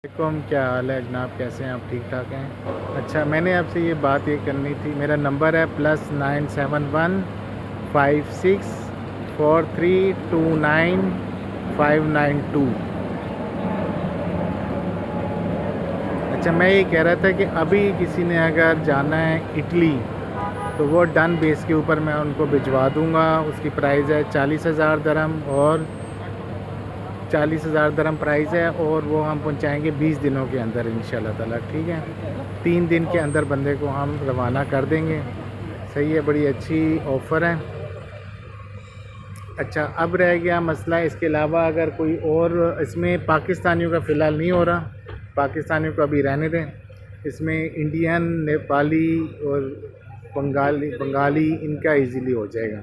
वालेकुम, क्या हाल है जनाब? कैसे हैं आप? ठीक ठाक हैं? अच्छा, मैंने आपसे ये करनी थी। मेरा नंबर है +971564329 592। अच्छा, मैं ये कह रहा था कि अभी किसी ने अगर जाना है इटली तो वो डन बेस के ऊपर मैं उनको भिजवा दूंगा। उसकी प्राइस है 40,000 दरम, और 40,000 दरम प्राइस है, और वो हम पहुंचाएंगे 20 दिनों के अंदर इंशाल्लाह ताला। ठीक है, 3 दिन के अंदर बंदे को हम रवाना कर देंगे। सही है, बड़ी अच्छी ऑफ़र है। अच्छा, अब रह गया मसला, इसके अलावा अगर कोई और इसमें पाकिस्तानियों का फ़िलहाल नहीं हो रहा, पाकिस्तानियों को अभी रहने दें। इसमें इंडियन, नेपाली और बंगाली इनका इजीली हो जाएगा।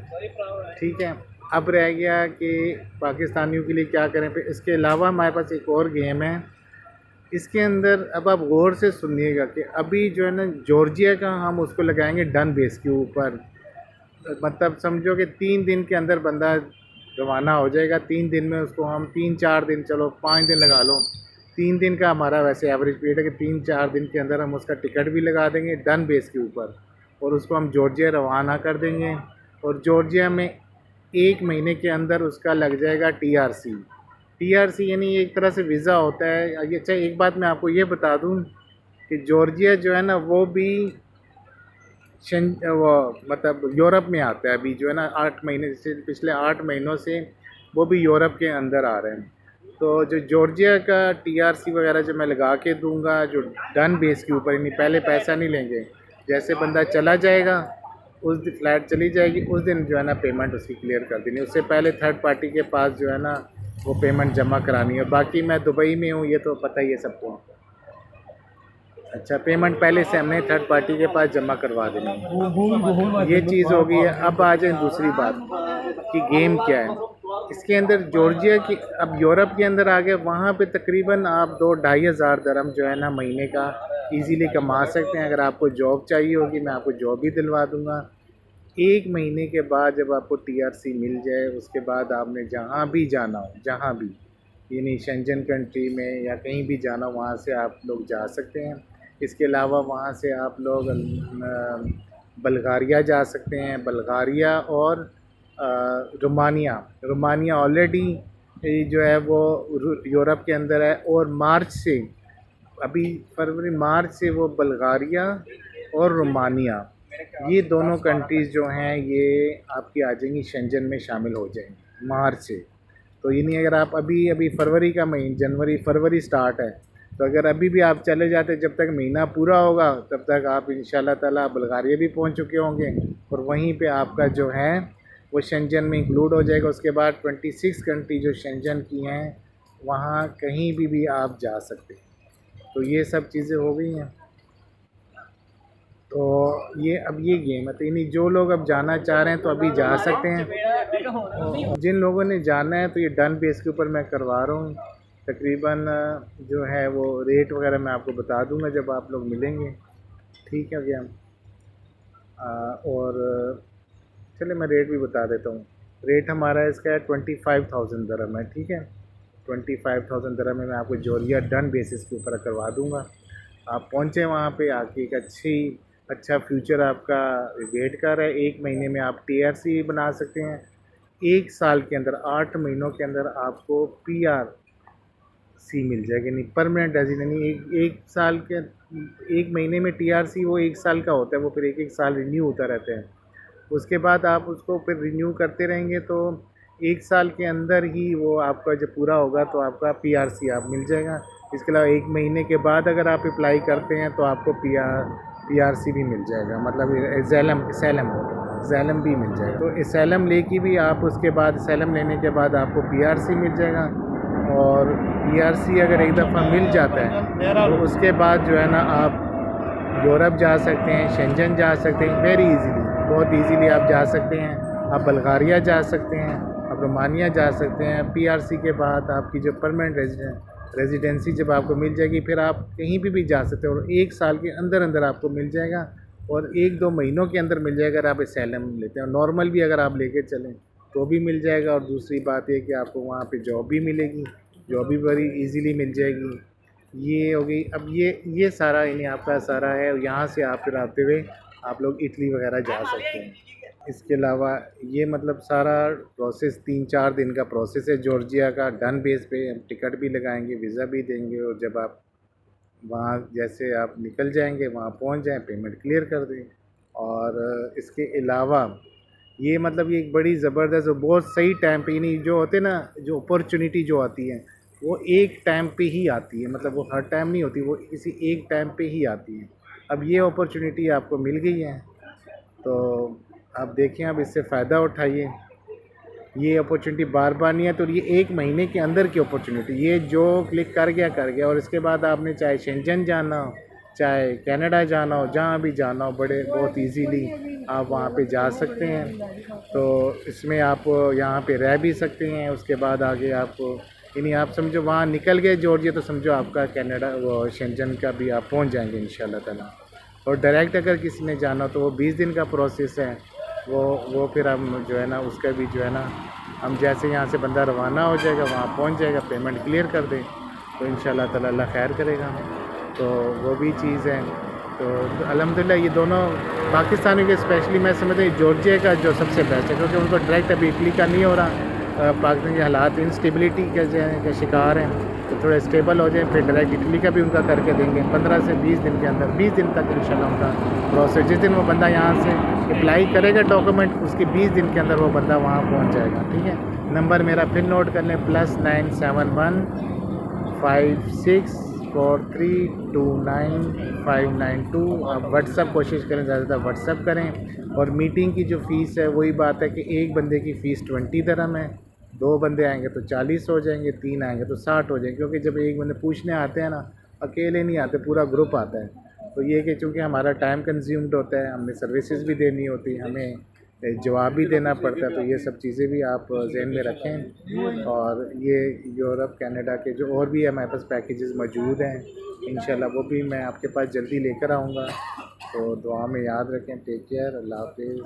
ठीक है, अब रह गया कि पाकिस्तानियों के लिए क्या करें। फिर इसके अलावा हमारे पास एक और गेम है। इसके अंदर अब आप गौर से सुनिएगा कि अभी जो है ना, जॉर्जिया का हम उसको लगाएंगे डन बेस के ऊपर। मतलब समझो कि 3 दिन के अंदर बंदा रवाना हो जाएगा। 3 दिन में उसको हम 3-4 दिन, चलो 5 दिन लगा लो, 3 दिन का हमारा वैसे एवरेज पीरियड है कि 3-4 दिन के अंदर हम उसका टिकट भी लगा देंगे डन बेस के ऊपर, और उसको हम जॉर्जिया रवाना कर देंगे। और जॉर्जिया में 1 महीने के अंदर उसका लग जाएगा टीआरसी। टीआरसी यानी एक तरह से वीज़ा होता है। अच्छा, एक बात मैं आपको ये बता दूं कि जॉर्जिया जो है ना, वो भी वो मतलब यूरोप में आता है। अभी जो है ना, 8 महीने से, पिछले 8 महीनों से वो भी यूरोप के अंदर आ रहे हैं। तो जो जॉर्जिया का टीआरसी वगैरह जो मैं लगा के दूंगा, जो डन बेस के ऊपर, यानी पहले पैसा नहीं लेंगे। जैसे बंदा चला जाएगा, उस दिन फ़्लाइट चली जाएगी, उस दिन जो है ना पेमेंट उसकी क्लियर कर देनी। उससे पहले थर्ड पार्टी के पास जो है ना वो पेमेंट जमा करानी है। बाकी मैं दुबई में हूँ, ये तो पता ही है सबको। अच्छा, पेमेंट पहले से हमने थर्ड पार्टी के पास जमा करवा देनी है। ये चीज़ हो गई है। अब आ जाए दूसरी बात कि गेम क्या है इसके अंदर। जॉर्जिया की अब यूरोप के अंदर आ गए, वहाँ पे तकरीबन आप 2-2,500 दरम जो है ना महीने का इजीली कमा सकते हैं। अगर आपको जॉब चाहिए होगी, मैं आपको जॉब भी दिलवा दूँगा। 1 महीने के बाद जब आपको टीआरसी मिल जाए, उसके बाद आपने जहाँ भी जाना हो, जहाँ भी, यानी शेंजन कंट्री में या कहीं भी जाना हो, वहाँ से आप लोग जा सकते हैं। इसके अलावा वहाँ से आप लोग बल्गारिया जा सकते हैं। बल्गारिया और रोमानिया। रोमानिया ऑलरेडी जो है वो यूरोप के अंदर है, और मार्च से, अभी फरवरी मार्च से वो बल्गारिया और रोमानिया, ये दोनों कंट्रीज़ जो हैं ये आपकी आ जाएंगी, शेंजन में शामिल हो जाएंगी मार्च से। तो ये नहीं, अगर आप अभी अभी फरवरी का महीना, जनवरी फरवरी स्टार्ट है, तो अगर अभी भी आप चले जाते, जब तक महीना पूरा होगा तब तक आप इंशाल्लाह ताला बल्गारिया भी पहुंच चुके होंगे, और वहीं पे आपका जो है वो शेंजन में इंक्लूड हो जाएगा। उसके बाद 26 कंट्री जो शेंजन की हैं, वहाँ कहीं भी आप जा सकते हैं। तो ये सब चीज़ें हो गई हैं। तो ये अब ये गेम है, तो यानी जो लोग अब जाना चाह रहे हैं तो अभी जा सकते हैं। जिन लोगों ने जाना है तो ये डन बेस के ऊपर मैं करवा रहा हूँ। तकरीबन जो है वो रेट वगैरह मैं आपको बता दूंगा जब आप लोग मिलेंगे। ठीक है भैया। और चलिए मैं रेट भी बता देता हूँ। रेट हमारा इसका है 25,000 दरम है। ठीक है, 25,000 दरम में मैं आपको जॉर्जिया डन बेसिस के ऊपर करवा दूँगा। आप पहुँचे वहाँ पे, आके एक अच्छा फ्यूचर आपका वेट कर रहा है। 1 महीने में आप टीआरसी बना सकते हैं। 1 साल के अंदर, 8 महीनों के अंदर आपको पीआरसी मिल जाएगी, यानी परमानेंट रेजिडेंट। यानी एक साल के, 1 महीने में टीआरसी वो 1 साल का होता है, वो फिर 1-1 साल रिन्यू होता रहता है। उसके बाद आप उसको फिर रिन्यू करते रहेंगे, तो 1 साल के अंदर ही वो आपका जब पूरा होगा तो आपका पीआरसी आप मिल जाएगा। इसके अलावा 1 महीने के बाद अगर आप अप्लाई करते हैं तो आपको पीआरसी भी मिल जाएगा, मतलब एसेलम भी मिल जाएगा। तो एसेलम लेके भी आप, उसके बाद एसेलम लेने के बाद आपको पीआरसी मिल जाएगा। और पीआरसी अगर एक दफ़ा मिल जाता है तो उसके बाद जो है ना आप यूरोप जा सकते हैं, शेंजन जा सकते हैं, वेरी इजीली, बहुत इजीली आप जा सकते हैं। आप बल्गारिया जा सकते हैं, आप रोमानिया जा सकते हैं। पीआरसी के बाद आपकी जो परमानेंट रेजिडेंसी जब आपको मिल जाएगी, फिर आप कहीं भी जा सकते हैं, और 1 साल के अंदर अंदर आपको मिल जाएगा, और 1-2 महीनों के अंदर मिल जाएगा अगर आप एसेलम लेते हैं। नॉर्मल भी अगर आप लेके चलें तो भी मिल जाएगा। और दूसरी बात ये कि आपको वहाँ पे जॉब भी मिलेगी, जॉब भी बड़ी इजीली मिल जाएगी। ये हो गई। अब ये सारा इन्हें आपका सारा है। यहाँ से आप फिर आते हुए आप लोग इटली वगैरह जा सकते हैं। इसके अलावा ये मतलब सारा प्रोसेस 3-4 दिन का प्रोसेस है जॉर्जिया का। डन बेस पे हम टिकट भी लगाएंगे, वीज़ा भी देंगे, और जब आप वहाँ जैसे आप निकल जाएंगे, वहाँ पहुँच जाएं, पेमेंट क्लियर कर दें। और इसके अलावा ये मतलब ये एक बड़ी ज़बरदस्त और बहुत सही टाइम पे, यानी जो होते हैं ना, जो अपॉर्चुनिटी जो आती है वो एक टाइम पे ही आती है, मतलब वो हर टाइम नहीं होती, वो किसी एक टाइम पे ही आती है। अब ये अपॉर्चुनिटी आपको मिल गई है, तो आप देखें, अब इससे फ़ायदा उठाइए। ये अपॉर्चुनिटी बार बार नहीं है, तो ये 1 महीने के अंदर की अपॉर्चुनिटी, ये जो क्लिक कर गया। और इसके बाद आपने चाहे शेंजन जाना हो, चाहे कनाडा जाना हो, जहाँ भी जाना हो, बड़े बहुत इजीली आप वहाँ पे जा सकते हैं। तो इसमें आप यहाँ पे रह भी सकते हैं। उसके बाद आगे आप यानी आप समझो वहाँ निकल गए जॉर्जिया, तो समझो आपका कनाडा वो शेंजन का भी आप पहुँच जाएंगे इंशाल्लाह ताला। और डायरेक्ट अगर किसी ने जाना हो तो वो 20 दिन का प्रोसेस है। वो फिर हम जो है ना उसका भी जो है ना, हम जैसे यहाँ से बंदा रवाना हो जाएगा, वहाँ पहुँच जाएगा, पेमेंट क्लियर कर दें, तो इंशाल्लाह ताला अल्लाह खैर करेगा। तो वो भी चीज़ है। तो अल्हम्दुलिल्लाह ये दोनों पाकिस्तानियों के स्पेशली मैं समझता हूँ जॉर्जिया का जो सबसे बेस्ट है, क्योंकि उनको डायरेक्ट अभी इटली का नहीं हो रहा। पाकिस्तान के हालात इंस्टेबिलिटी के जो है का शिकार हैं, तो थोड़े स्टेबल हो जाएं, फिर डायरेक्ट इटली का भी उनका करके देंगे 15 से 20 दिन के अंदर। 20 दिन तक इंशाल्लाह उनका प्रोसेस, जिस दिन वो बंदा यहाँ से अप्लाई करेगा डॉक्यूमेंट, उसके 20 दिन के अंदर वो बंदा वहाँ पहुँच जाएगा। ठीक है, नंबर मेरा फिर नोट कर लें, +971 564329 592। आप व्हाट्सअप कोशिश करें, ज़्यादातर व्हाट्सअप करें। और मीटिंग की जो फ़ीस है वही बात है कि एक बंदे की फ़ीस 20 दिरहम है, 2 बंदे आएंगे तो 40 हो जाएंगे, 3 आएंगे तो 60 हो जाएंगे। क्योंकि जब एक बंदे पूछने आते हैं ना, अकेले नहीं आते, पूरा ग्रुप आता है। तो ये कि चूँकि हमारा टाइम कंज्यूम्ड होता है, हमें सर्विसेज भी देनी होती है, हमें जवाब भी देना पड़ता है, तो ये सब चीज़ें भी आप ज़हन में रखें। और ये यूरोप कनाडा के जो और भी हमारे पास पैकेजेस मौजूद हैं, इंशाल्लाह वो भी मैं आपके पास जल्दी लेकर आऊँगा। तो दुआ में याद रखें। टेक केयर, अल्लाह हाफिज़।